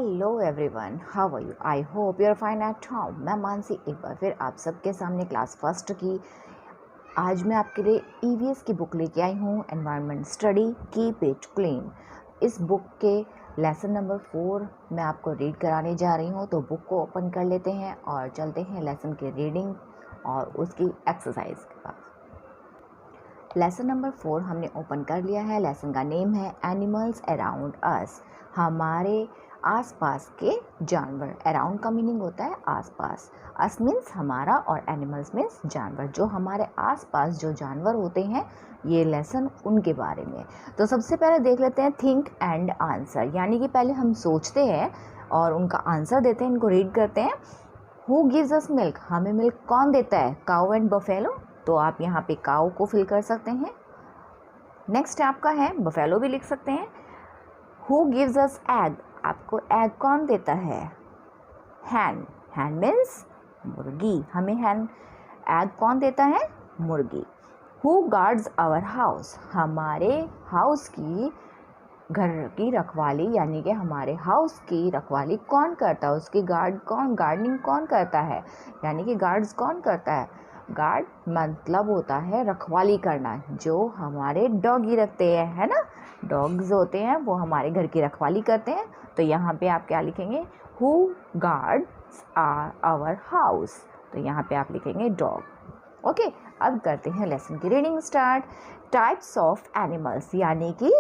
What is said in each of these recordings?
Hello everyone, how are you? I hope you are fine at home. मैं मानसी एक बार फिर आप सबके सामने क्लास फर्स्ट की आज मैं आपके लिए ईवीएस की बुक लेके आई हूँ, environment study keep it clean. इस बुक के लेसन नंबर 4 मैं आपको रीड कराने जा रही हूँ। तो बुक को ओपन कर लेते हैं और चलते हैं लेसन की रीडिंग और उसकी एक्सरसाइज के पास। लेसन नंबर 4 हमने ओपन कर लिया है। लेसन का नेम है एनिमल्स अराउंड अस, हमारे आसपास के जानवर। अराउंड का मीनिंग होता है आसपास। अस मीन्स हमारा और एनिमल्स मीन्स जानवर। जो हमारे आसपास जो जानवर होते हैं, ये लेसन उनके बारे में। तो सबसे पहले देख लेते हैं थिंक एंड आंसर, यानी कि पहले हम सोचते हैं और उनका आंसर देते हैं। इनको रीड करते हैं। हु गिव्स अस मिल्क, हमें मिल्क कौन देता है? काऊ एंड बफेलो। तो आप यहाँ पे काऊ को फिल कर सकते हैं। नेक्स्ट आपका है बफेलो भी लिख सकते हैं। हु गिव्स अस एग, आपको एग कौन देता है? हैन। हैन मीन्स मुर्गी, हमें हैन एग कौन देता है? मुर्गी। हु गार्ड्स आवर हाउस, हमारे हाउस की घर की रखवाली, यानी कि हमारे हाउस की रखवाली कौन करता है? उसकी गार्डनिंग कौन करता है? यानी कि गार्ड्स कौन करता है? गार्ड मतलब होता है रखवाली करना, जो हमारे डॉगी रखते हैं, है ना। डॉग्स होते हैं वो हमारे घर की रखवाली करते हैं। तो यहाँ पे आप क्या लिखेंगे? Who guards our house. तो यहाँ पे आप लिखेंगे डॉग। ओके, अब करते हैं लेसन की reading start. Types of animals, यानी कि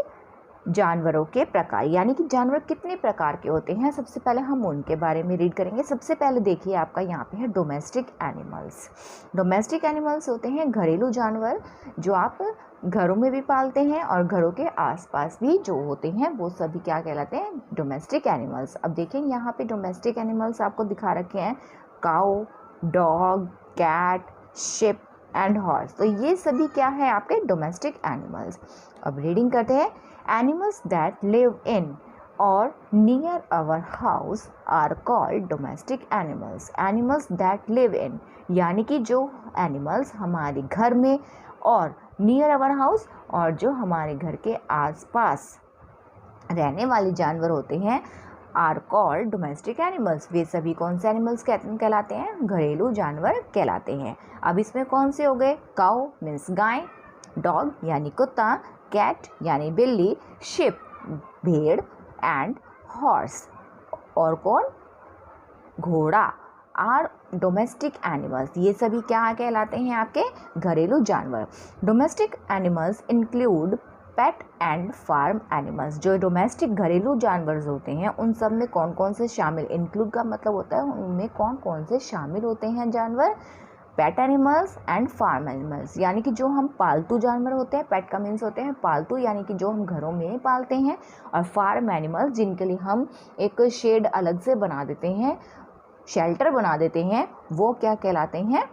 जानवरों के प्रकार, यानी कि जानवर कितने प्रकार के होते हैं, सबसे पहले हम उनके बारे में रीड करेंगे। सबसे पहले देखिए आपका यहाँ पे है डोमेस्टिक एनिमल्स। डोमेस्टिक एनिमल्स होते हैं घरेलू जानवर, जो आप घरों में भी पालते हैं और घरों के आसपास भी जो होते हैं वो सभी क्या कहलाते हैं? Domestic animals. अब देखें यहाँ पे डोमेस्टिक एनिमल्स आपको दिखा रखे हैं, cow, dog, cat, sheep and horse. तो ये सभी क्या है? आपके डोमेस्टिक एनिमल्स। अब रीडिंग करते हैं। Animals that live in or near our house are called domestic animals. Animals that live in, यानी कि जो animals हमारे घर में और near our house और जो हमारे घर के आसपास रहने वाले जानवर होते हैं, are called domestic animals. वे सभी कौन से animals कहलाते हैं? घरेलू जानवर कहलाते हैं। अब इसमें कौन से हो गए? काऊ मीन्स गाय, डॉग यानी कुत्ता, कैट यानी बिल्ली, शिप भेड़ एंड हॉर्स और कौन? घोड़ा आर डोमेस्टिक एनिमल्स। ये सभी क्या कहलाते हैं? आपके घरेलू जानवर। Domestic animals include pet and farm animals. जो डोमेस्टिक घरेलू जानवर होते हैं उन सब में कौन कौन से शामिल? इंक्लूड का मतलब होता है उनमें कौन कौन से शामिल होते हैं जानवर? Pet animals and farm animals, यानी कि जो हम पालतू जानवर होते हैं। पेट का मीन्स होते हैं पालतू, यानी कि जो हम घरों में पालते हैं। और फार्म एनिमल्स जिनके लिए हम एक शेड अलग से बना देते हैं, शेल्टर बना देते हैं, वो क्या कहलाते हैं?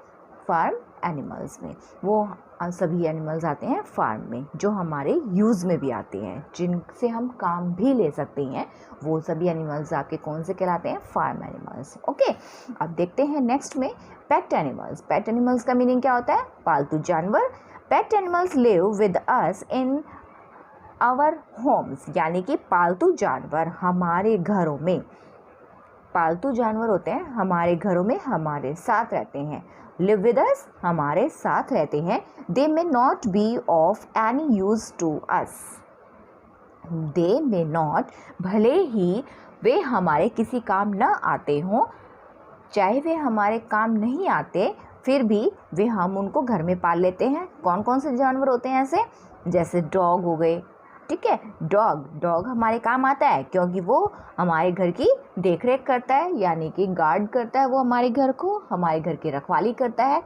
फार्म एनिमल्स में। वो सभी एनिमल्स आते हैं फार्म में, जो हमारे यूज़ में भी आते हैं, जिनसे हम काम भी ले सकते हैं। वो सभी एनिमल्स आपके कौन से कहलाते हैं? Farm animals. ओके, अब देखते हैं नेक्स्ट में पेट एनिमल्स। पेट एनिमल्स का मीनिंग क्या होता है? पालतू जानवर। Pet animals live with us in our homes, यानी कि पालतू जानवर हमारे घरों में, पालतू जानवर होते हैं हमारे घरों में हमारे साथ रहते हैं। लिव विद अस, हमारे साथ रहते हैं। They may not be of any use to us. They may not, भले ही वे हमारे किसी काम न आते हों, चाहे वे हमारे काम नहीं आते, फिर भी वे हम उनको घर में पाल लेते हैं। कौन कौन से जानवर होते हैं ऐसे? जैसे डॉग हो गए, ठीक है। डॉग हमारे काम आता है क्योंकि वो हमारे घर की देखरेख करता है, यानी कि गार्ड करता है वो हमारे घर को, हमारे घर की रखवाली करता है।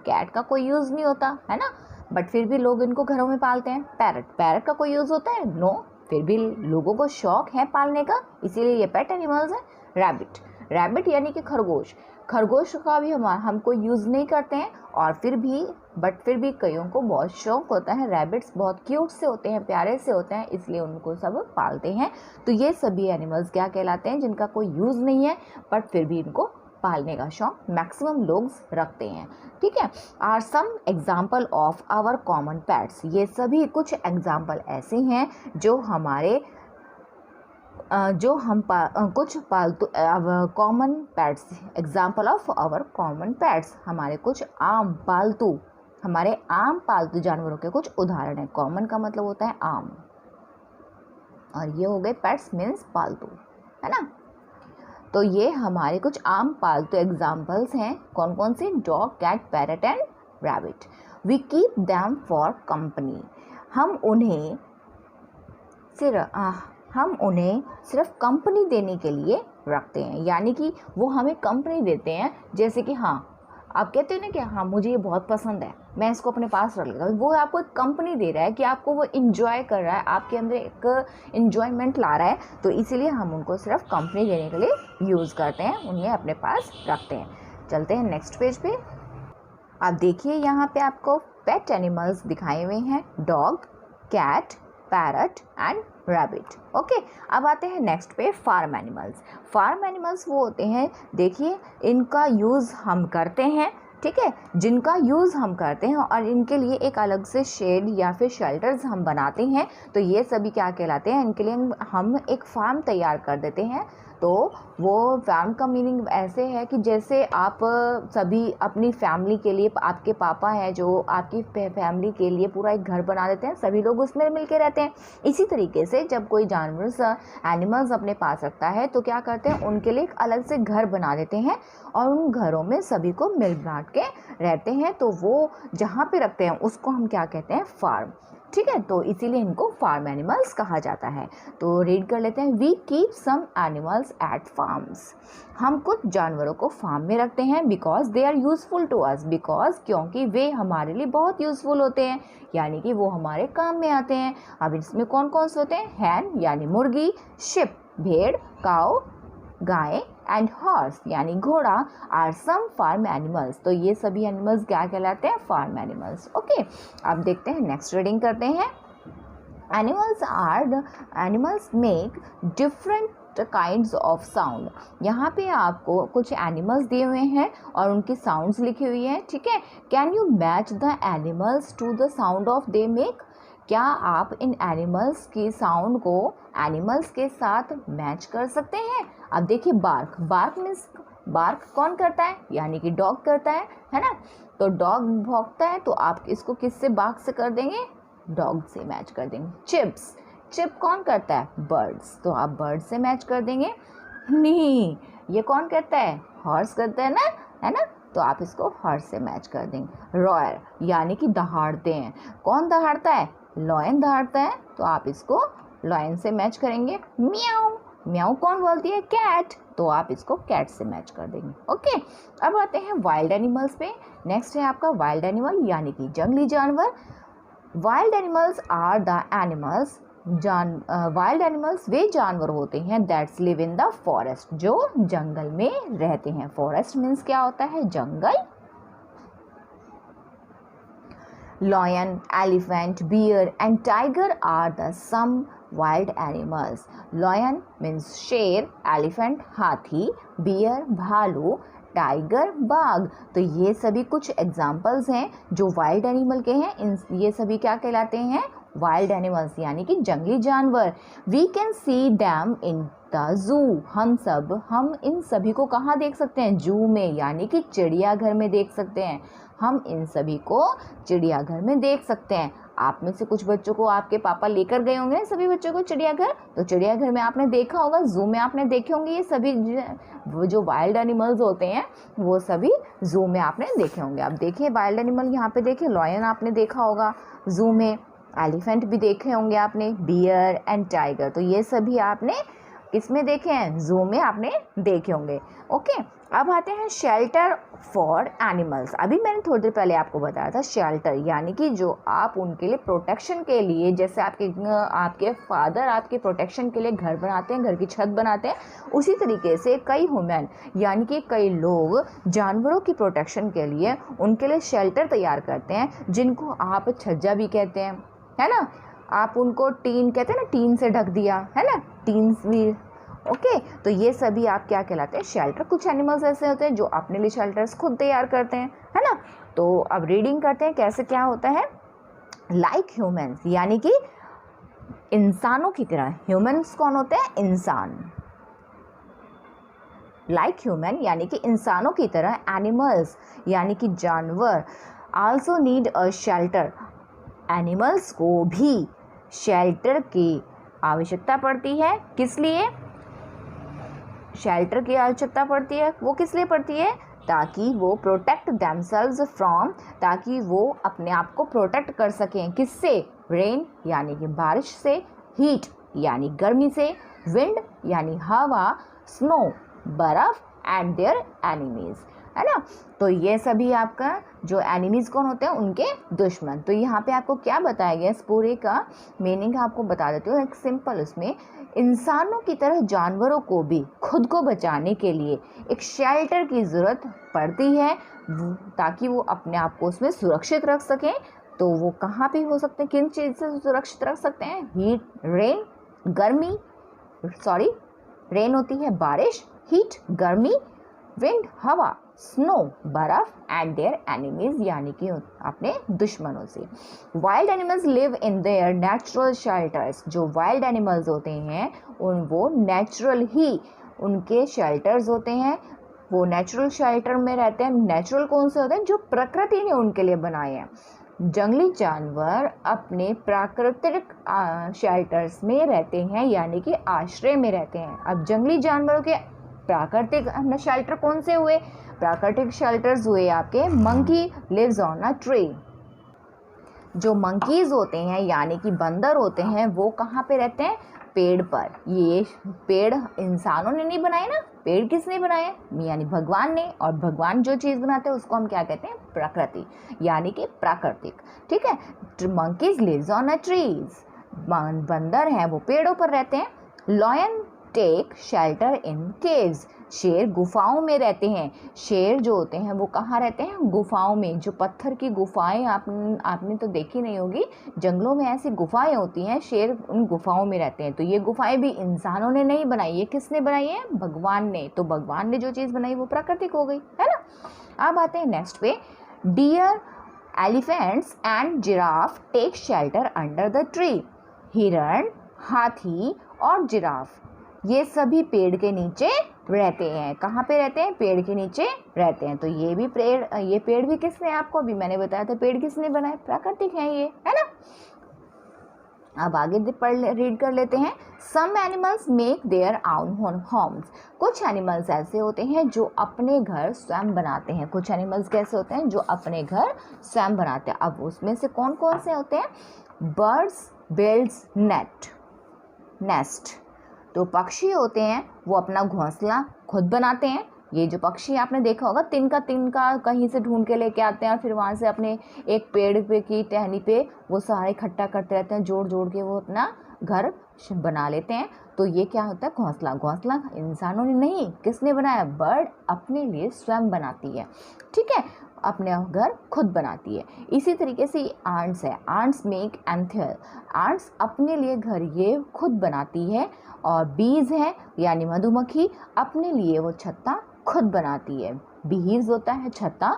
कैट का कोई यूज़ नहीं होता है ना, बट फिर भी लोग इनको घरों में पालते हैं। पैरट का कोई यूज़ होता है? नो, फिर भी लोगों को शौक है पालने का, इसीलिए ये पेट एनिमल्स है। रैबिट यानी कि खरगोश का भी हम कोई यूज़ नहीं करते हैं, और फिर भी कईयों को बहुत शौक होता है। रैबिट्स बहुत क्यूट से होते हैं, प्यारे से होते हैं, इसलिए उनको सब पालते हैं। तो ये सभी एनिमल्स क्या कहलाते हैं? जिनका कोई यूज़ नहीं है बट फिर भी इनको पालने का शौक मैक्सिमम लोग रखते हैं, ठीक है। Are some example of our common pets, ये सभी कुछ एग्जाम्पल ऐसे हैं जो हमारे जो हम कुछ पालतू common pets, example of our common pets, हमारे कुछ आम पालतू जानवरों के कुछ उदाहरण हैं। कॉमन का मतलब होता है आम, और ये हो गए पेट्स मीन्स पालतू, है ना। तो ये हमारे कुछ आम पालतू एग्जाम्पल्स हैं। कौन कौन से? Dog, cat, parrot and rabbit. We keep them for company. हम उन्हें सिर्फ कंपनी देने के लिए रखते हैं, यानी कि वो हमें कंपनी देते हैं। जैसे कि हाँ, आप कहते हो ना कि हाँ मुझे ये बहुत पसंद है, मैं इसको अपने पास रख लेता हूँ, वो आपको एक कंपनी दे रहा है कि आपको वो इंजॉय कर रहा है, आपके अंदर एक इंजॉयमेंट ला रहा है, तो इसीलिए हम उनको सिर्फ कंपनी देने के लिए यूज़ करते हैं, उन्हें अपने पास रखते हैं। चलते हैं नेक्स्ट पेज पे। आप देखिए यहाँ पे आपको पेट एनिमल्स दिखाए हुए हैं, dog, cat, parrot and rabbit. Okay, अब आते हैं नेक्स्ट पे फार्म एनिमल्स। फार्म एनिमल्स वो होते हैं, देखिए इनका यूज़ हम करते हैं, ठीक है, जिनका यूज़ हम करते हैं और इनके लिए एक अलग से शेड या फिर शेल्टर्स हम बनाते हैं, तो ये सभी क्या कहलाते हैं? इनके लिए हम एक फार्म तैयार कर देते हैं। तो वो फार्म का मीनिंग ऐसे है कि जैसे आप सभी अपनी फैमिली के लिए, आपके पापा हैं जो आपकी फैमिली के लिए पूरा एक घर बना देते हैं, सभी लोग उसमें मिल के रहते हैं। इसी तरीके से जब कोई जानवर एनिमल्स अपने पास रखता है तो क्या करते हैं? उनके लिए एक अलग से घर बना देते हैं और उन घरों में सभी को मिल बांट के रहते हैं। तो वो जहाँ पे रखते हैं उसको हम क्या कहते हैं? फार्म, ठीक है। तो इसीलिए इनको फार्म एनिमल्स कहा जाता है। तो रीड कर लेते हैं। We keep some animals at farms. हम कुछ जानवरों को फार्म में रखते हैं because they are useful to us, because क्योंकि वे हमारे लिए बहुत यूजफुल होते हैं, यानी कि वो हमारे काम में आते हैं। अब इसमें कौन कौन से होते हैं? हैन यानी मुर्गी, शिप भेड़, काउ गाय एंड हॉर्स यानी घोड़ा आर सम फार्म एनिमल्स। तो ये सभी एनिमल्स क्या कहलाते हैं? Farm animals. ओके, अब देखते हैं, नेक्स्ट रीडिंग करते हैं। Animals make different kinds of sound. यहाँ पे आपको कुछ एनिमल्स दिए हुए हैं और उनकी साउंड्स लिखी हुई है, ठीक है। Can you match the animals to the sound of they make? क्या आप इन एनिमल्स की साउंड को एनिमल्स के साथ मैच कर सकते हैं? अब देखिए, बार्क मीन्स बार्क कौन करता है? यानी कि डॉग करता है ना। तो डॉग भौंकता है, तो आप इसको किससे, बार्क से कर देंगे? डॉग से मैच कर देंगे। चिप कौन करता है? बर्ड्स, तो आप बर्ड से मैच कर देंगे। नहीं, ये कौन करता है? हॉर्स करता है ना, है ना, तो आप इसको हॉर्स से मैच कर देंगे। रॉयर यानी कि दहाड़ते हैं, कौन दहाड़ता है? लॉयन दहाड़ता है, तो आप इसको लॉयन से मैच करेंगे। म्याऊ, म्याऊ कौन बोलती है? कैट, तो आप इसको कैट से मैच कर देंगे। ओके, अब आते हैं वाइल्ड एनिमल्स पे। नेक्स्ट है आपका वाइल्ड एनिमल यानी कि जंगली जानवर। Wild animals are the animals, wild animals वे जानवर होते हैं that's live in the forest, जो जंगल में रहते हैं। फॉरेस्ट मीन्स क्या होता है? जंगल। Lion, elephant, bear and tiger are the some wild animals. Lion means शेर, elephant हाथी, bear भालू, टाइगर बाघ। तो ये सभी कुछ एग्जाम्पल्स हैं जो वाइल्ड एनिमल के हैं। ये सभी क्या कहलाते हैं? वाइल्ड एनिमल्स यानी कि जंगली जानवर। We can see them in the zoo. हम इन सभी को कहाँ देख सकते हैं? जू में, यानी कि चिड़ियाघर में देख सकते हैं। हम इन सभी को चिड़ियाघर में देख सकते हैं। आप में से कुछ बच्चों को आपके पापा लेकर गए होंगे सभी बच्चों को चिड़ियाघर, तो चिड़ियाघर में आपने देखा होगा, जू में आपने देखे होंगे। ये सभी जो वाइल्ड एनिमल्स होते हैं वो सभी जू में आपने देखे होंगे। अब देखिए वाइल्ड एनिमल यहाँ पे देखिए, लॉयन आपने देखा होगा जू में, एलिफेंट भी देखे होंगे आपने, बियर एंड टाइगर, तो ये सभी आपने किसमें देखे हैं? जू में आपने देखे होंगे। ओके, अब आते हैं शेल्टर फॉर एनिमल्स। अभी मैंने थोड़ी देर पहले आपको बताया था शेल्टर यानी कि जो आप उनके लिए प्रोटेक्शन के लिए, जैसे आपके फादर आपके प्रोटेक्शन के लिए घर बनाते हैं, घर की छत बनाते हैं, उसी तरीके से कई ह्यूमन यानी कि कई लोग जानवरों की प्रोटेक्शन के लिए उनके लिए शेल्टर तैयार करते हैं, जिनको आप छज्जा भी कहते हैं, है ना। आप उनको टीन कहते हैं ना, टीन से ढक दिया, है ना, टीन भी। ओके, तो ये सभी आप क्या कहलाते हैं? शेल्टर। कुछ एनिमल्स ऐसे होते हैं जो अपने लिए शेल्टर्स खुद तैयार करते हैं, है ना। तो अब रीडिंग करते हैं कैसे क्या होता है। लाइक ह्यूमंस यानी कि इंसानों की तरह, ह्यूमन्स कौन होते हैं? इंसान। लाइक ह्यूमन यानी कि इंसानों की तरह, एनिमल्स यानी कि जानवर also need a shelter, animals को भी शेल्टर की आवश्यकता पड़ती है। किस लिए शेल्टर की आवश्यकता पड़ती है? वो किस लिए पड़ती है? ताकि वो प्रोटेक्ट देमसेल्व्स फ्रॉम, ताकि वो अपने आप को प्रोटेक्ट कर सकें। किससे? रेन यानी कि बारिश से, हीट यानी गर्मी से, विंड यानी हवा, स्नो बर्फ, एंड देयर एनिमीज, है ना। तो ये सभी आपका जो एनिमीज कौन होते हैं? उनके दुश्मन। तो यहाँ पे आपको क्या बताया गया, इस पूरे का मीनिंग आपको बता देती हूँ एक सिंपल उसमें। इंसानों की तरह जानवरों को भी खुद को बचाने के लिए एक शेल्टर की ज़रूरत पड़ती है, ताकि वो अपने आप को उसमें सुरक्षित रख सकें। तो वो कहाँ पे हो सकते हैं, किन चीज़ से सुरक्षित रख सकते हैं? हीट, रेन, गर्मी, सॉरी रेन होती है बारिश, हीट गर्मी, विंड हवा, स्नो बर्फ, एंड देयर एनिमीज यानी कि अपने दुश्मनों से। Wild animals live in their natural shelters, जो वाइल्ड एनिमल्स होते हैं वो नेचुरल ही उनके शेल्टर्स होते हैं, वो नेचुरल शेल्टर में रहते हैं। नेचुरल कौन से होते हैं? जो प्रकृति ने उनके लिए बनाए हैं। जंगली जानवर अपने प्राकृतिक शेल्टर्स में रहते हैं, यानी कि आश्रय में रहते हैं। अब जंगली जानवरों के प्राकृतिक शेल्टर कौन से हुए? प्राकृतिक शेल्टर्स हुए आपके monkey lives on a tree. जो मंकीज होते हैं यानी कि बंदर होते हैं, वो कहाँ पे रहते हैं? पेड़ पर। ये पेड़ इंसानों ने नहीं बनाए ना, पेड़ किसने बनाए? यानी भगवान ने। और भगवान जो चीज़ बनाते हैं उसको हम क्या कहते हैं? प्रकृति, यानी कि प्राकृतिक। ठीक है। Monkeys lives on a trees, बंदर हैं वो पेड़ों पर रहते हैं। Lion take shelter in caves, शेर गुफाओं में रहते हैं। शेर जो होते हैं वो कहाँ रहते हैं? गुफाओं में। जो पत्थर की गुफाएं आपने तो देखी नहीं होगी, जंगलों में ऐसी गुफाएं होती हैं, शेर उन गुफाओं में रहते हैं। तो ये गुफाएं भी इंसानों ने नहीं बनाई, ये किसने बनाई है? भगवान ने। तो भगवान ने जो चीज़ बनाई वो प्राकृतिक हो गई, है ना। अब आते हैं नेक्स्ट पे। Deer, elephants and giraffe take shelter under the tree. हिरण, हाथी और जिराफ ये सभी पेड़ के नीचे रहते हैं। कहाँ पे रहते हैं? पेड़ के नीचे रहते हैं। तो ये पेड़ भी किसने, आपको अभी मैंने बताया था पेड़ किसने बनाए? प्राकृतिक है ये, है ना। अब आगे रीड कर लेते हैं। Some animals make their own homes, कुछ एनिमल्स ऐसे होते हैं जो अपने घर स्वयं बनाते हैं। कुछ एनिमल्स कैसे होते हैं? जो अपने घर स्वयं बनाते हैं। अब उसमें से कौन कौन से होते हैं? बर्ड्स बिल्ड्स नेस्ट, तो पक्षी होते हैं वो अपना घोंसला खुद बनाते हैं। ये जो पक्षी आपने देखा होगा, तिनका कहीं से ढूंढ के लेके आते हैं और फिर वहाँ से अपने एक पेड़ पे की टहनी पे वो सारे इकट्ठा करते रहते हैं, जोड़ के वो अपना घर बना लेते हैं। तो ये क्या होता है? घोंसला। घोंसला इंसानों ने नहीं, किसने बनाया? बर्ड अपने लिए स्वयं बनाती है। ठीक है, अपने घर खुद बनाती है। इसी तरीके से आंट्स है, आंट्स मेक एंथर, आंट्स अपने लिए घर ये खुद बनाती है। और बीज है यानी मधुमक्खी, अपने लिए वो छत्ता खुद बनाती है। बीज होता है छत्ता,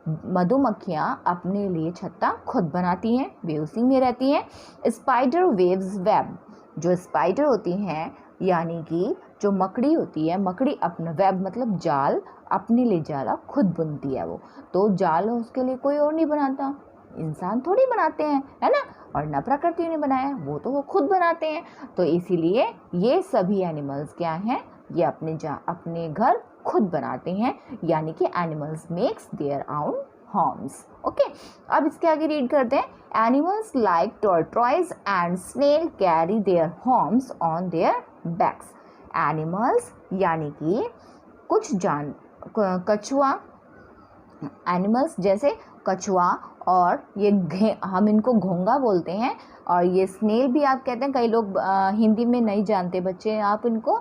मधुमक्खियाँ अपने लिए छत्ता खुद बनाती हैं, वे उसी में रहती हैं। स्पाइडर वेव्स वेब, जो स्पाइडर होती हैं यानी कि जो मकड़ी होती है, मकड़ी अपना वेब मतलब जाल, अपने लिए जाला खुद बुनती है वो। तो जाल उसके लिए कोई और नहीं बनाता, इंसान थोड़ी बनाते हैं, है ना। और न प्रकृति ने बनाया, वो तो वो खुद बनाते हैं। तो इसीलिए ये सभी एनिमल्स क्या हैं? ये अपने घर खुद बनाते हैं, यानी कि animals makes their own homes. Okay, अब इसके आगे रीड करते हैं। Animals like tortoise and snail carry their homes on their backs. Animals यानी कि कुछ कछुआ, एनिमल्स जैसे कछुआ, और ये हम इनको घोंगा बोलते हैं, और ये स्नेल भी आप कहते हैं। कई लोग हिंदी में नहीं जानते बच्चे, आप इनको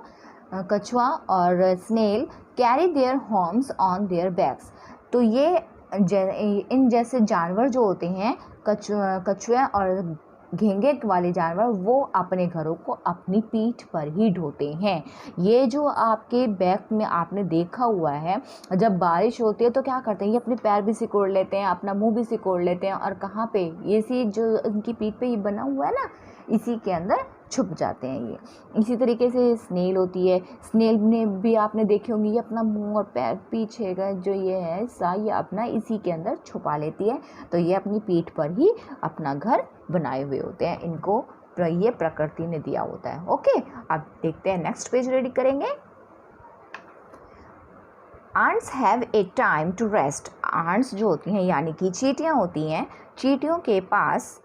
कछुआ और snail carry their homes on their backs. तो ये इन जैसे जानवर जो होते हैं, कछुआ और घेंगे वाले जानवर, वो अपने घरों को अपनी पीठ पर ही ढोते हैं। ये जो आपके बैक में आपने देखा हुआ है, जब बारिश होती है तो क्या करते हैं? ये अपने पैर भी सिकोड़ लेते हैं, अपना मुंह भी सिकोड़ लेते हैं, और कहाँ पे? ये सी जो इनकी पीठ पे ये बना हुआ है ना, इसी के अंदर छुप जाते हैं ये। इसी तरीके से स्नेल होती है, स्नेल ने भी आपने देखे होंगे ये अपना मुंह और पैर पीछे का जो ये है हिस्सा ये अपना इसी के अंदर छुपा लेती है, तो ये अपनी पीठ पर ही अपना घर बनाए हुए होते हैं, इनको ये प्रकृति ने दिया होता है। ओके, अब देखते हैं नेक्स्ट पेज रेडी करेंगे। Ants have a time to rest। Ants जो होती हैं यानी कि चींटियाँ होती हैं, चींटियों के पास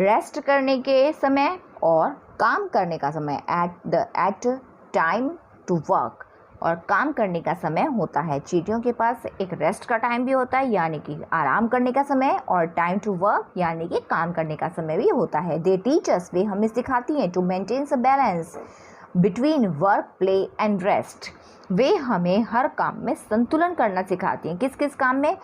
रेस्ट करने के समय और काम करने का समय एट टाइम टू वर्क, और काम करने का समय होता है। चींटियों के पास एक रेस्ट का टाइम भी होता है यानी कि आराम करने का समय, और टाइम टू वर्क यानी कि काम करने का समय भी होता है। दे टीचर्स, वे हमें सिखाती हैं to maintain a balance between work, play and rest. वे हमें हर काम में संतुलन करना सिखाती हैं। किस किस काम में?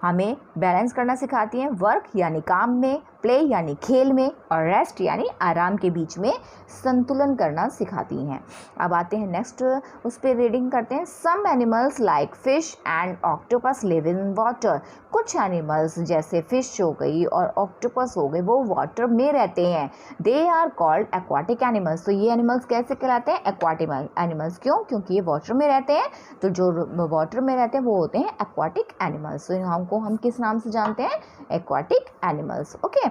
हमें बैलेंस करना सिखाती हैं, वर्क यानी काम में, प्ले यानी खेल में, और रेस्ट यानी आराम के बीच में संतुलन करना सिखाती हैं। अब आते हैं नेक्स्ट उस पर रीडिंग करते हैं। Some animals like fish and octopus live in water. कुछ एनिमल्स जैसे फिश हो गई और ऑक्टोपस हो गई वो वाटर में रहते हैं। They are called aquatic animals. तो ये एनिमल्स कैसे कहलाते हैं? Aquatic animals. क्यों? क्योंकि ये वाटर में रहते हैं, तो जो वाटर में रहते हैं वो होते हैं एक्वाटिक एनिमल्स। तो हमको हम किस नाम से जानते हैं? Aquatic animals. Okay,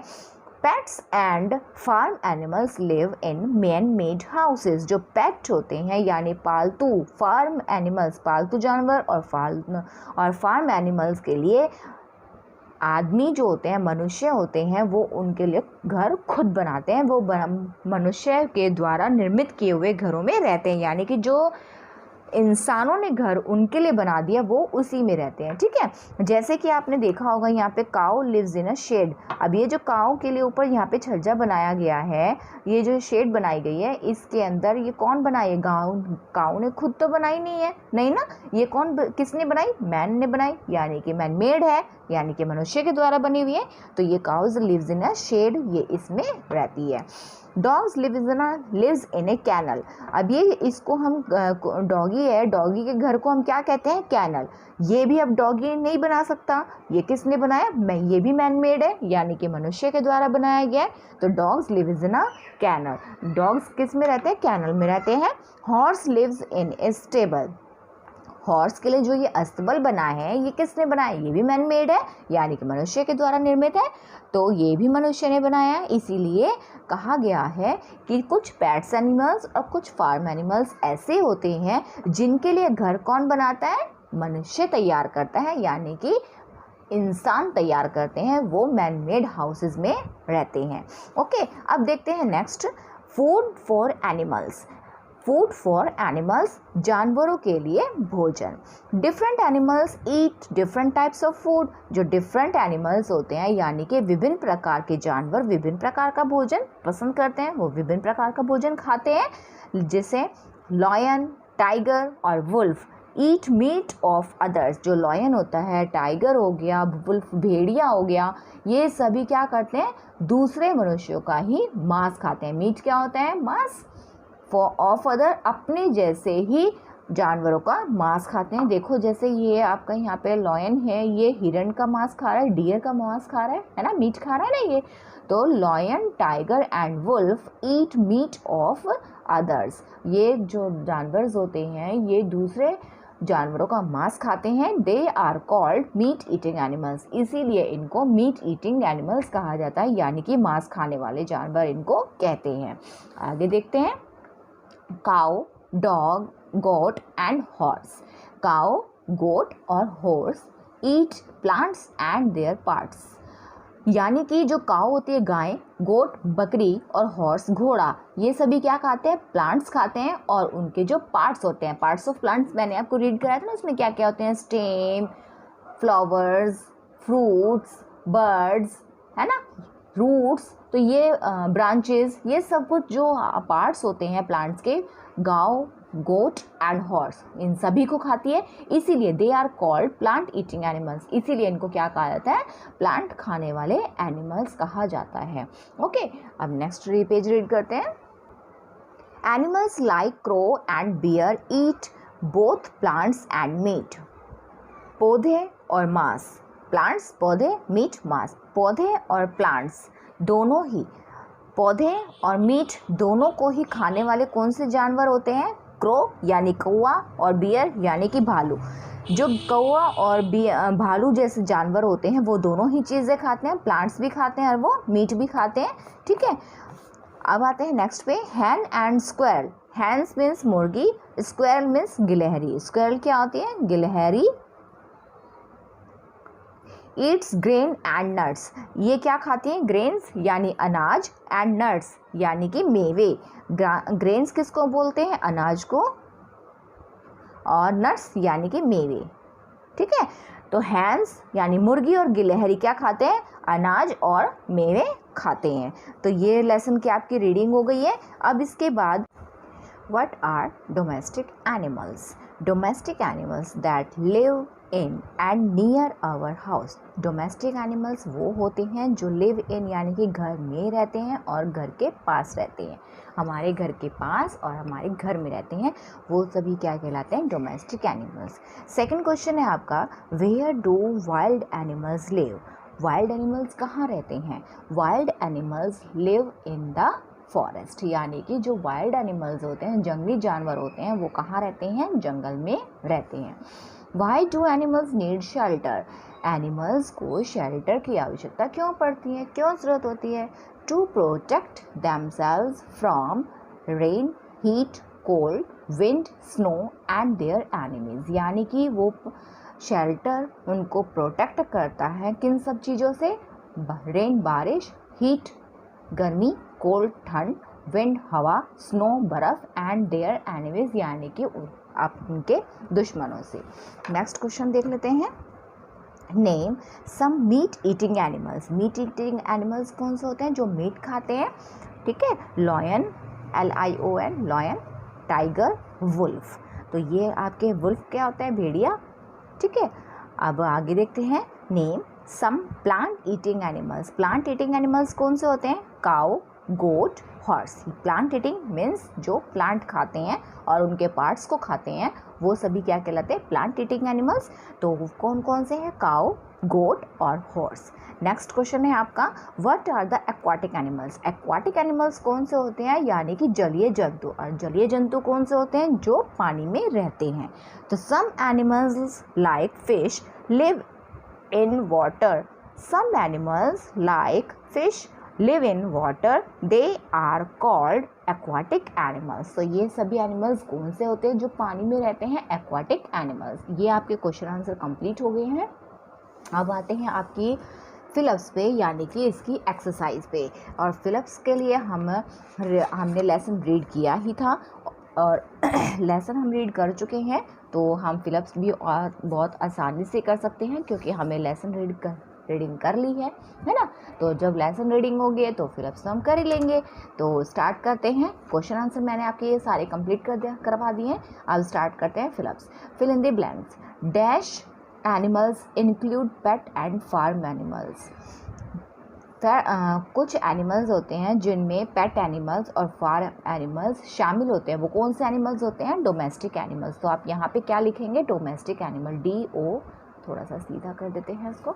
pets and farm animals live in man made houses. जो पेट होते हैं यानी पालतू, फार्म एनिमल्स पालतू जानवर, और फार्म एनिमल्स के लिए आदमी जो होते हैं, मनुष्य होते हैं, वो उनके लिए घर खुद बनाते हैं। वो मनुष्य के द्वारा निर्मित किए हुए घरों में रहते हैं, यानी कि जो इंसानों ने घर उनके लिए बना दिया वो उसी में रहते हैं। ठीक है, जैसे कि आपने देखा होगा यहाँ पे काऊ लिव्स इन अ शेड। अब ये जो काऊ के लिए ऊपर यहाँ पे छज्जा बनाया गया है, ये जो शेड बनाई गई है, इसके अंदर ये कौन बनाई है? काऊ ने खुद तो बनाई नहीं है, नहीं ना। ये किसने बनाई? मैन ने बनाई, यानी कि मैन मेड है, यानी कि मनुष्य के द्वारा बनी हुई है। तो ये cows lives in a shed, ये इसमें रहती है। Dogs lives in a kennel. अब ये इसको हम डॉगी है, डॉगी के घर को हम क्या कहते हैं? कैनल। ये भी अब डॉगी नहीं बना सकता, ये किसने बनाया? ये भी मैन मेड है, यानी कि मनुष्य के द्वारा बनाया गया है। तो dogs lives in a kennel. Dogs किस में रहते हैं? कैनल में रहते हैं। Horse lives in a stable. Horse के लिए जो ये अस्तबल बना है ये किसने बनाया? ये भी मैन मेड है, यानी कि मनुष्य के द्वारा निर्मित है। तो ये भी मनुष्य ने बनाया है। इसीलिए कहा गया है कि कुछ पेट्स एनिमल्स और कुछ फार्म एनिमल्स ऐसे होते हैं जिनके लिए घर कौन बनाता है? मनुष्य तैयार करता है, यानी कि इंसान तैयार करते हैं, वो मैन मेड हाउसेज में रहते हैं। ओके, अब देखते हैं next, food for animals. Food for animals, जानवरों के लिए भोजन। Different animals eat different types of food. जो डिफरेंट एनिमल्स होते हैं यानी कि विभिन्न प्रकार के जानवर विभिन्न प्रकार का भोजन पसंद करते हैं, वो विभिन्न प्रकार का भोजन खाते हैं। जैसे लॉयन, टाइगर और wolf eat meat of others. जो लॉयन होता है, टाइगर हो गया, वुल्फ भेड़िया हो गया, ये सभी क्या करते हैं? दूसरे मनुष्यों का ही मांस खाते हैं। मीट क्या होता है? मांस। ऑफ अदर, अपने जैसे ही जानवरों का मांस खाते हैं। देखो जैसे ये आपका यहाँ पे लॉयन है, ये हिरण का मांस खा रहा है, डियर का मांस खा रहा है ना, मीट खा रहा है ना ये। तो lion, tiger and wolf eat meat of others. ये जो जानवर होते हैं ये दूसरे जानवरों का मांस खाते हैं। They are called meat eating animals. इसीलिए इनको मीट ईटिंग एनिमल्स कहा जाता है, यानी कि मांस खाने वाले जानवर इनको कहते हैं। आगे देखते हैं, cow, dog, goat and horse. Cow, goat और horse eat plants and their parts. यानी कि जो काउ होती है गाय, गोट बकरी और हॉर्स घोड़ा, ये सभी क्या खाते हैं? प्लांट्स खाते हैं, और उनके जो पार्ट्स होते हैं, पार्ट्स ऑफ प्लांट्स मैंने आपको रीड कराया था ना, उसमें क्या क्या होते हैं? स्टेम, फ्लावर्स, फ्रूट्स, बर्ड्स, है ना, रूट्स। तो ये ब्रांचेस, ये सब कुछ जो पार्ट्स होते हैं प्लांट्स के, गाय, गोट एंड हॉर्स इन सभी को खाती है। इसीलिए they are called plant eating animals. इसीलिए इनको क्या कहा जाता है? प्लांट खाने वाले एनिमल्स कहा जाता है। ओके, अब नेक्स्ट पेज रीड करते हैं। Animals like crow and bear eat both plants and meat. पौधे और मांस। प्लांट्स पौधे, मीट मांस। पौधे और प्लांट्स दोनों ही पौधे और मीट दोनों को ही खाने वाले कौन से जानवर होते हैं? क्रो यानी कौवा और बियर यानी कि भालू। जो कौवा और भालू जैसे जानवर होते हैं वो दोनों ही चीज़ें खाते हैं, प्लांट्स भी खाते हैं और वो मीट भी खाते हैं। ठीक है, अब आते हैं नेक्स्ट पे, hen and squirrel. Hens means मुर्गी, स्क्वेरल मीन्स गिलहरी। स्क्वेरल क्या होती है? गिलहरी। ईट्स ग्रेन एंड नट्स, ये क्या खाती हैं? ग्रेन्स यानी अनाज, एंड नट्स यानी कि मेवे। ग्रेन्स किसको बोलते हैं? अनाज को, और नट्स यानी कि मेवे। ठीक है, तो हैंस यानी मुर्गी और गिलहरी क्या खाते हैं? अनाज और मेवे खाते हैं। तो ये लेसन की आपकी रीडिंग हो गई है। अब इसके बाद what are domestic animals? Domestic animals that live in and near our house. Domestic animals वो होते हैं जो लिव इन यानी कि घर में रहते हैं और घर के पास रहते हैं। हमारे घर के पास और हमारे घर में रहते हैं, वो सभी क्या कहलाते हैं? Domestic animals. सेकंड क्वेश्चन है आपका, where do wild animals live? Wild animals कहाँ रहते हैं? Wild animals live in the forest, यानी कि जो वाइल्ड एनिमल्स होते हैं, जंगली जानवर होते हैं, वो कहाँ रहते हैं? जंगल में रहते हैं। Why do animals need shelter? Animals को शेल्टर की आवश्यकता क्यों पड़ती है, क्यों ज़रूरत होती है? To protect themselves from rain, heat, cold, wind, snow and their enemies, यानी कि वो शेल्टर उनको प्रोटेक्ट करता है किन सब चीज़ों से? रेन बारिश, हीट गर्मी, कोल्ड ठंड, विंड हवा, स्नो बर्फ़, एंड देयर एनिमीज यानी कि आप उनके दुश्मनों से। नेक्स्ट क्वेश्चन देख लेते हैं, name some meat eating animals. Meat eating animals कौन से होते हैं? जो मीट खाते हैं। ठीक है, lion, LION lion, tiger, wolf. तो ये आपके वुल्फ क्या होता है? भेड़िया। ठीक है, अब आगे देखते हैं, name some plant eating animals. Plant eating animals कौन से होते हैं? Cow, goat, horse. Plant eating means जो प्लांट खाते हैं और उनके पार्ट्स को खाते हैं, वो सभी क्या कहलाते हैं? Plant eating animals. तो कौन कौन से हैं? काउ, गोट और हॉर्स। नेक्स्ट क्वेश्चन है आपका, what are the aquatic animals? Aquatic animals कौन से होते हैं? यानी कि जलीय जंतु। और जलीय जंतु कौन से होते हैं? जो पानी में रहते हैं। तो some animals like fish live in water. Some animals like fish live in water. They are called aquatic animals. तो ये सभी एनिमल्स कौन से होते हैं? जो पानी में रहते हैं, एक्वाटिक एनिमल्स। ये आपके क्वेश्चन आंसर कंप्लीट हो गए हैं। अब आते हैं आपकी फिलप्स पे, यानी कि इसकी एक्सरसाइज पे। और फिलप्स के लिए हमने लेसन रीड किया ही था, और लेसन हम रीड कर चुके हैं, तो हम फिलप्स भी और बहुत आसानी से कर सकते हैं, क्योंकि हमें लेसन रीडिंग कर ली है ना। तो जब लेसन रीडिंग हो गई तो फिलप्स हम कर ही लेंगे। तो स्टार्ट करते हैं। क्वेश्चन आंसर मैंने आपके ये सारे कंप्लीट करवा दिए हैं। अब स्टार्ट करते हैं fill ups. Fill in the blanks. Dash animals include pet and farm animals. कुछ एनिमल्स होते हैं जिनमें पेट एनिमल्स और फार्म एनिमल्स शामिल होते हैं। वो कौन से एनिमल्स होते हैं? Domestic animals. तो आप यहाँ पे क्या लिखेंगे? डोमेस्टिक एनिमल, DO, थोड़ा सा सीधा कर देते हैं इसको,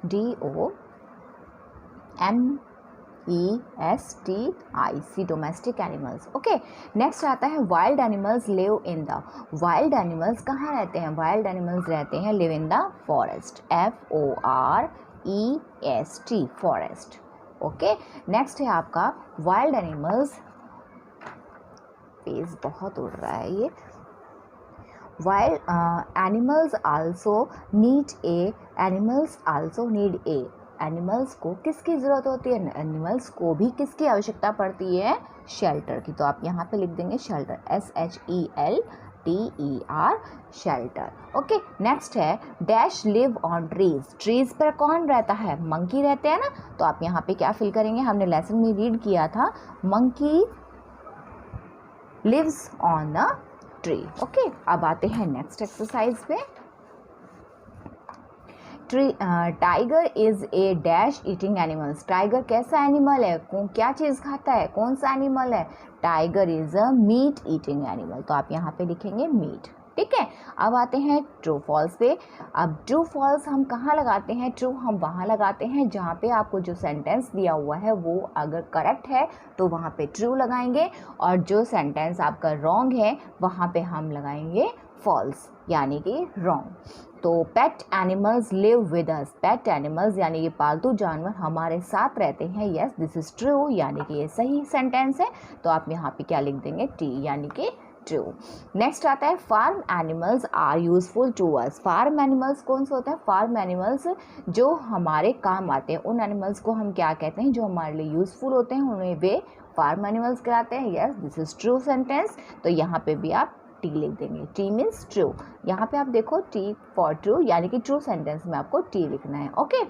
DOMESTIC, domestic animals. Okay, next आता है wild animals live in the. Wild animals कहाँ रहते हैं? वाइल्ड एनिमल्स रहते हैं live in the forest, FOREST, forest. Okay, next है आपका वाइल्ड एनिमल्स। पेज बहुत उड़ रहा है ये। Wild animals also need a. Animals को किसकी ज़रूरत होती है? एनिमल्स को भी किसकी आवश्यकता पड़ती है? शेल्टर की। तो आप यहाँ पे लिख देंगे shelter, SHELTER, shelter. Okay, next है dash live on trees. Trees पर कौन रहता है? मंकी रहते हैं ना। तो आप यहाँ पे क्या फिल करेंगे? हमने लेसन में रीड किया था, monkey lives on a tree. Okay, अब आते हैं नेक्स्ट एक्सरसाइज पे। Tiger is a dash eating animals. Tiger कैसा एनिमल है? क्या चीज़ खाता है? कौन सा एनिमल है? Tiger is a meat eating animal. तो आप यहाँ पे लिखेंगे मीट। ठीक है। अब आते हैं ट्रू फॉल्स पे। अब ट्रू फॉल्स हम कहाँ लगाते हैं? ट्रू हम वहाँ लगाते हैं जहाँ पे आपको जो सेंटेंस दिया हुआ है वो अगर करेक्ट है तो वहाँ पे ट्रू लगाएंगे, और जो सेंटेंस आपका रॉन्ग है वहाँ पे हम लगाएंगे फॉल्स, यानी कि रॉन्ग। तो पेट animals live with us, pet animals यानी कि पालतू जानवर हमारे साथ रहते हैं, यस दिस इज़ ट्रू, यानी कि ये सही सेंटेंस है। तो आप यहाँ पे क्या लिख देंगे? टी, यानी कि ट्रू। नेक्स्ट आता है farm animals are useful to us. Farm animals कौन से होते हैं? फार्म एनिमल्स जो हमारे काम आते हैं, उन एनिमल्स को हम क्या कहते हैं? जो हमारे लिए यूजफुल होते हैं उन्हें वे फार्म एनिमल्स कहते हैं, yes this is true sentence. तो यहाँ पे भी आप टी लिख देंगे, टी मीन्स ट्रू। यहाँ पे आप देखो टी फॉर ट्रू, यानी कि ट्रू सेंटेंस में आपको टी लिखना है, okay.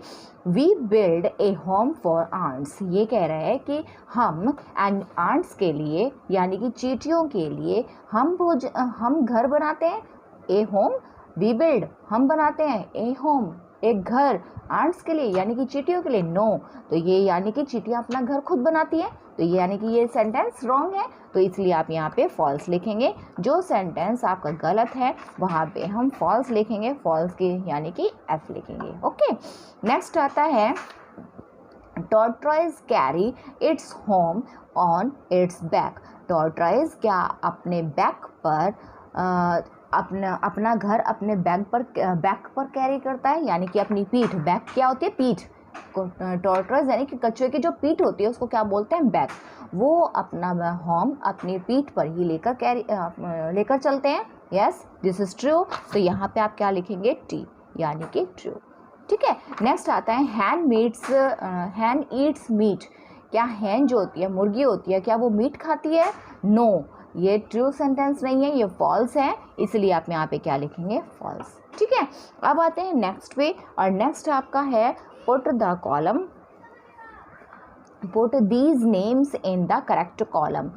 We build a home for ants, ये कह रहा है कि हम आंट्स के लिए यानी कि चींटियों के लिए हम घर बनाते हैं। ए होम, वी बिल्ड, हम बनाते हैं, ए होम एक घर आंट्स के लिए यानी कि चींटियों के लिए, नो। तो ये यानी कि चींटियाँ अपना घर खुद बनाती हैं, तो ये यानी कि ये सेंटेंस रॉन्ग है, तो इसलिए आप यहाँ पे फॉल्स लिखेंगे। जो सेंटेंस आपका गलत है वहाँ पे हम फॉल्स लिखेंगे, फॉल्स के यानी कि एफ लिखेंगे, ओके। नेक्स्ट आता है tortoise carry its home on it's back. Tortoise क्या अपने बैक पर अपना घर अपने बैक पर कैरी करता है, यानी कि अपनी पीठ। बैक क्या होती है? पीठ। टॉर्टॉइज यानी कि कछुए की जो पीठ होती है उसको क्या बोलते हैं? बैक। वो अपना होम अपनी पीठ पर ही लेकर चलते हैं, यस दिस इज ट्रू। तो यहाँ पे आप क्या लिखेंगे? टी, यानी कि ट्रू, ठीक है। नेक्स्ट आता है हैन ईट्स मीट। क्या हैन जो होती है, मुर्गी होती है, क्या वो मीट खाती है? नो, ये ट्रू सेंटेंस नहीं है, ये फॉल्स है, इसलिए आप यहाँ पे क्या लिखेंगे? फॉल्स, ठीक है। अब आते हैं नेक्स्ट पे, और नेक्स्ट आपका है put the column, put these names in the correct column.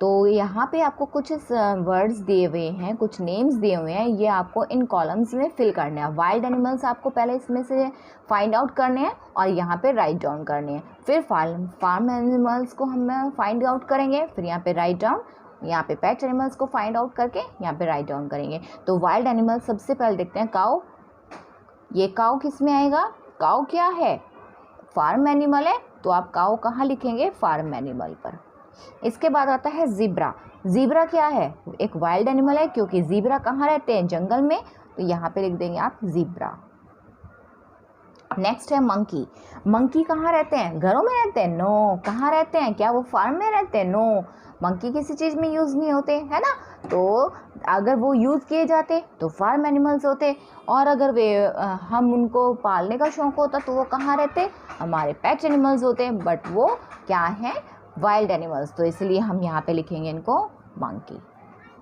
तो यहाँ पे आपको कुछ वर्ड्स दिए हुए हैं, कुछ नेम्स दिए हुए हैं, ये आपको इन कॉलम्स में फिल करने हैं। वाइल्ड एनिमल्स आपको पहले इसमें से फाइंड आउट करने हैं और यहाँ पे राइट डाउन करने हैं, फिर फार्म एनिमल्स को हम फाइंड आउट करेंगे, फिर यहाँ पे राइट डाउन, यहाँ पे पेट एनिमल्स को फाइंड आउट करके यहाँ पे राइट डाउन करेंगे। तो वाइल्ड एनिमल्स सबसे पहले देखते हैं काऊ। ये काऊ किस में आएगा? काऊ क्या है? फार्म एनिमल है, तो आप काऊ कहाँ लिखेंगे? फार्म एनिमल पर। इसके बाद आता है ज़ीब्रा। ज़ीब्रा क्या है? एक वाइल्ड एनिमल है, क्योंकि ज़ीब्रा कहाँ रहते हैं? जंगल में, तो यहाँ पे लिख देंगे आप ज़ीब्रा। नेक्स्ट है मंकी। मंकी कहाँ रहते हैं? घरों में रहते हैं? नो। कहाँ रहते हैं? क्या वो फार्म में रहते हैं? नो। मंकी किसी चीज़ में यूज़ नहीं होते, है ना। तो अगर वो यूज़ किए जाते तो फार्म एनिमल्स होते, और अगर हम उनको पालने का शौक़ होता तो वो कहाँ रहते? हमारे पेट एनिमल्स होते हैं, बट वो क्या हैं? Wild animals. तो इसलिए हम यहाँ पे लिखेंगे इनको मंकी,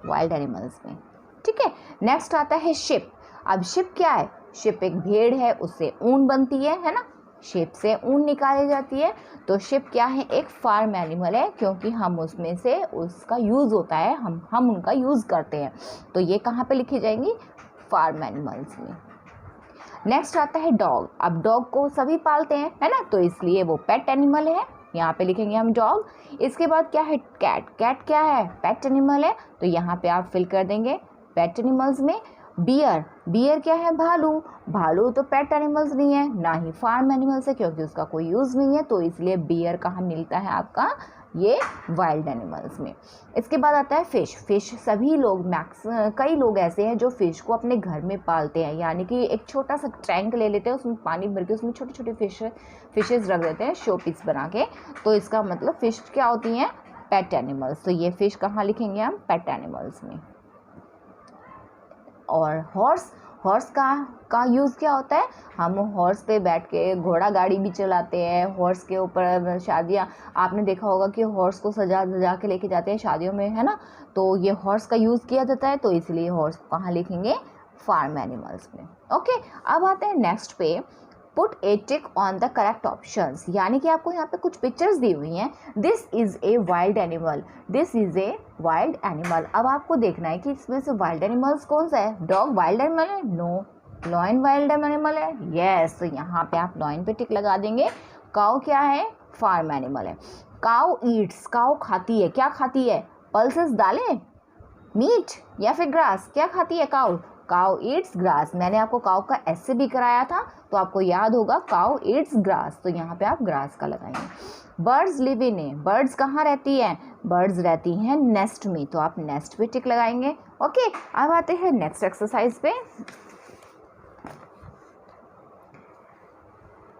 वाइल्ड एनिमल्स में, ठीक है। नेक्स्ट आता है शिप। अब शिप क्या है? शिप एक भेड़ है, उससे ऊन बनती है ना, शिप से ऊन निकाली जाती है। तो शिप क्या है? एक फार्म एनिमल है, क्योंकि हम उसमें से उसका यूज़ होता है, हम उनका यूज़ करते हैं, तो ये कहाँ पे लिखी जाएंगी? फार्म एनिमल्स में। नेक्स्ट आता है डॉग। अब डॉग को सभी पालते हैं, है ना, तो इसलिए वो पेट एनिमल है, यहाँ पे लिखेंगे हम डॉग। इसके बाद क्या है? कैट। कैट क्या है? पेट एनिमल है, तो यहाँ पे आप फिल कर देंगे पेट एनिमल्स में। बियर। बियर क्या है? भालू। भालू तो पेट एनिमल्स नहीं है, ना ही फार्म एनिमल्स है, क्योंकि उसका कोई यूज़ नहीं है, तो इसलिए बियर कहाँ मिलता है आपका? ये वाइल्ड एनिमल्स में। इसके बाद आता है फ़िश। फ़िश सभी लोग कई लोग ऐसे हैं जो फ़िश को अपने घर में पालते हैं, यानी कि एक छोटा सा टैंक ले लेते हैं, उसमें पानी भर के उसमें छोटी छोटी फिशेज़ रख देते हैं शो पीस बना के। तो इसका मतलब फ़िश क्या होती हैं? Pet animals. तो ये फ़िश कहाँ लिखेंगे हम? पेट एनिमल्स में। और हॉर्स का यूज़ क्या होता है? हम हॉर्स पे बैठ के घोड़ा गाड़ी भी चलाते हैं, हॉर्स के ऊपर शादियाँ, आपने देखा होगा कि हॉर्स को सजा के लेके जाते हैं शादियों में, है ना, तो ये हॉर्स का यूज़ किया जाता है, तो इसलिए हॉर्स को कहाँ लिखेंगे? फार्म एनिमल्स में, ओके। अब आते हैं नेक्स्ट पे, put A tick on the correct options, यानी कि आपको यहाँ पे कुछ पिक्चर्स दी हुई हैं। This is a wild animal, this is a wild animal. अब आपको देखना है कि इसमें से वाइल्ड एनिमल्स कौन सा है? डॉग वाइल्ड एनिमल है? नो। लॉयन वाइल्ड एनिमल है? यस। तो यहाँ पे आप लॉयन पे टिक लगा देंगे। काऊ क्या है? फार्म एनिमल है। काऊ ईट्स। काऊ खाती है, क्या खाती है? पल्सेस, दालें, मीट या फिर ग्रास, क्या खाती है काउ? Cow Yeats grass. मैंने आपको काउ का ऐसे भी कराया था तो आपको याद होगा काउ ईट्स ग्रास, तो यहाँ पे आप ग्रास का लगाएंगे। Birds live in A, birds कहाँ रहती हैं? बर्ड्स रहती हैं नेस्ट में, तो आप नेस्ट पे टिक लगाएंगे। ओके, अब आते हैं नेक्स्ट एक्सरसाइज पे।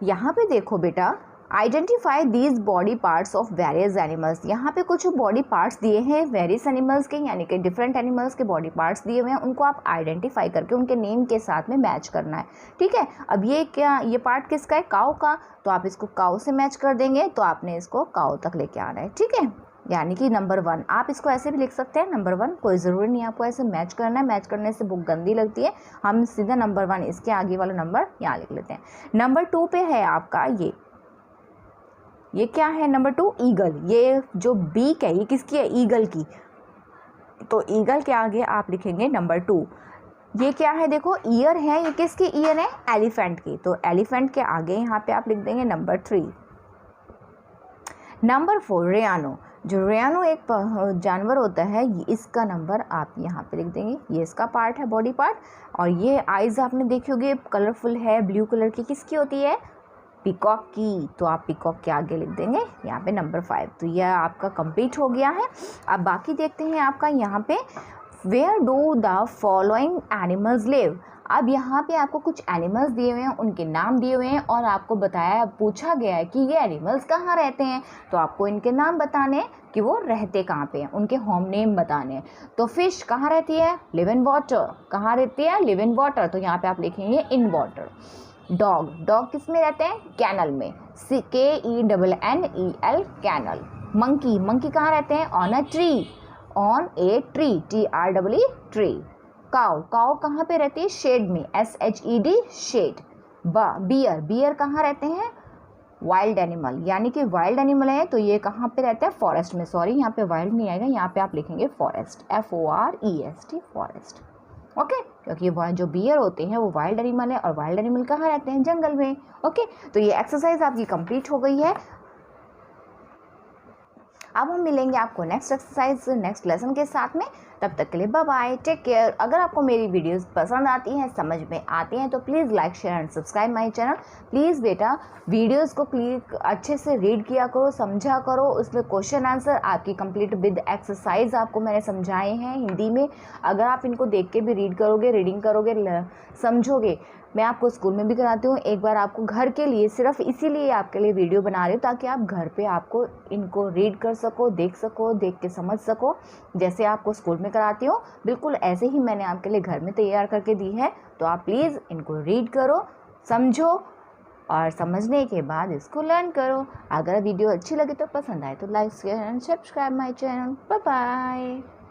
यहाँ पे देखो बेटा, identify these body parts of various animals. यहाँ पे कुछ बॉडी पार्ट्स दिए हैं वेरियस एनिमल्स के, यानी कि डिफरेंट एनिमल्स के बॉडी पार्ट्स दिए हुए हैं, उनको आप आइडेंटिफाई करके उनके नेम के साथ में मैच करना है। ठीक है, अब ये क्या, ये पार्ट किसका है? काऊ का, तो आप इसको काऊ से मैच कर देंगे, तो आपने इसको काऊ तक लेके आना है। ठीक है, यानी कि नंबर 1, आप इसको ऐसे भी लिख सकते हैं नंबर 1, कोई ज़रूरी नहीं आपको ऐसे मैच करना है, मैच करने से बुक गंदी लगती है। हम सीधा नंबर 1, इसके आगे वाला नंबर यहाँ लिख लेते हैं। नंबर 2 पे है आपका ये क्या है? Number 2 eagle. ये जो बीक है ये किसकी है? ईगल की, तो ईगल के आगे आप लिखेंगे नंबर 2। ये क्या है? देखो ईयर है, ये किसकी ईयर है? एलिफेंट की, तो एलिफेंट के आगे यहाँ पे आप लिख देंगे नंबर 3। नंबर 4 रेयानो। जो रेयानो एक जानवर होता है, इसका नंबर आप यहाँ पे लिख देंगे, ये इसका पार्ट है, बॉडी पार्ट। और ये आइज़ आपने देखी होगी, कलरफुल है, ब्लू कलर की, किसकी होती है? पीकॉक की, तो आप पीकॉक के आगे लिख देंगे यहाँ पे नंबर 5। तो यह आपका कंप्लीट हो गया है। अब बाकी देखते हैं आपका यहाँ पे, where do the following animals live. अब यहाँ पे आपको कुछ एनिमल्स दिए हुए हैं, उनके नाम दिए हुए हैं और आपको पूछा गया है कि ये एनिमल्स कहाँ रहते हैं, तो आपको इनके नाम बताने हैं कि वो रहते कहाँ पे हैं, उनके होम नेम बताने हैं। तो फिश कहाँ रहती है? Live in water. कहाँ रहती है? लिव इन वाटर, तो यहाँ पे आप लिखेंगे इन वाटर। डॉग, डॉग किस में रहते हैं? कैनल में, KENNEL, कैनल। मंकी, मंकी कहाँ रहते हैं? On a tree, on a tree, TREE, tree. Cow, cow कहाँ पे रहती है? शेड में, SHED, शेड। बियर, बियर कहाँ रहते हैं? वाइल्ड एनिमल, यानी कि वाइल्ड एनिमल है, तो ये कहाँ पे रहता है? फॉरेस्ट में। सॉरी, यहाँ पे वाइल्ड नहीं आएगा, यहाँ पे आप लिखेंगे फॉरेस्ट, FOREST, फॉरेस्ट। ओके, क्योंकि वह जो बियर होते हैं वो वाइल्ड एनिमल है, और वाइल्ड एनिमल कहाँ रहते हैं? जंगल में। ओके, तो ये एक्सरसाइज आपकी कंप्लीट हो गई है। अब हम मिलेंगे आपको नेक्स्ट एक्सरसाइज नेक्स्ट लेसन के साथ में, तब तक के लिए बाय बाय, टेक केयर। अगर आपको मेरी वीडियोस पसंद आती हैं, समझ में आती हैं, तो please like share and subscribe my channel. Please बेटा वीडियोस को अच्छे से रीड किया करो, समझा करो, उसमें क्वेश्चन आंसर आपकी कंप्लीट विद एक्सरसाइज आपको मैंने समझाए हैं हिंदी में। अगर आप इनको देख के भी रीड करोगे, रीडिंग करोगे, समझोगे, मैं आपको स्कूल में भी कराती हूँ, एक बार आपको घर के लिए, सिर्फ इसीलिए आपके लिए वीडियो बना रही हूँ ताकि आप घर पे आपको इनको रीड कर सको, देख के समझ सको। जैसे आपको स्कूल में कराती हूँ, बिल्कुल ऐसे ही मैंने आपके लिए घर में तैयार करके दी है। तो आप प्लीज़ इनको रीड करो, समझो, और समझने के बाद इसको लर्न करो। अगर वीडियो अच्छी लगे तो पसंद आए तो like share and subscribe my channel. Bye bye.